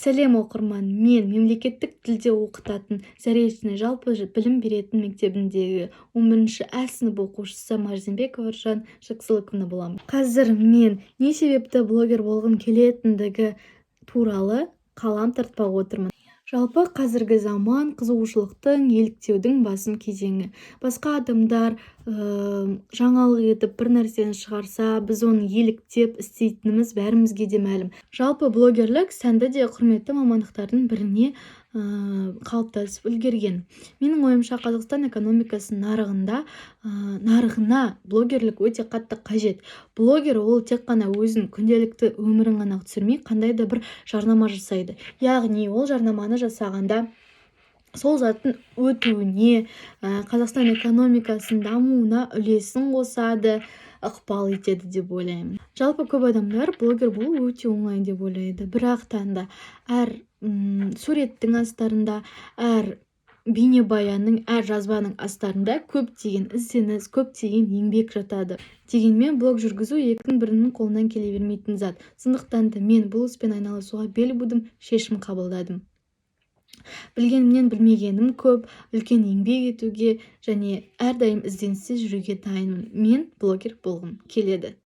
сәлем оқырман, мен мемлекеттік тілде оқытатын Заречный жалпы білім беретін мектебіндегі 11-ші А сынып оқушысы Марзенбекова Ржан Жаксылыковна боламын. Қазір мен не себепті блогер болғым келетіндігі туралы қалам тартпақ отырмын. Жалпы қазіргі заман қызығушылықтың, еліктеудің басым кезеңі. Басқа адамдар жаңалық етіп бір нәрсені шығарса, біз оны еліктеп істейтініміз бәрімізге де мәлім. Жалпы блогерлік сәнді де құрметті мамандықтардың біріне қалыптасып үлгерген. Менің ойымша Қазақстан экономикасы нарығына блогерлік өте қатты қажет. Блогер ол тек қана өзін күнделікті өмірін ғана түсірмей, қандай да бір жарнама жасайды. Яғни ол жарнаманы жасағанда сол заттың өтуіне, Қазақстан экономикасының дамуына үлесін қосады, ықпал етеді деп ойлаймын. Жалпы көп адамдар блогер болу өте оңай деп ойлайды. Бірақ таңда әр суреттің астарында, әр бейнебаянның, әр жазбаның астарында көптеген ізденіс, көптеген еңбек жатады. Дегенмен блог жүргізу екінің бірінің қолынан келе бермейтін зат. Сондықтан да мен бұл іспен айналысуға бел будым, шешім қабылдадым. Білгенімнен білмегенім көп, үлкен еңбек етуге және әрдайым ізденісте жүруге дайынмын. Мен блогер болғым келеді.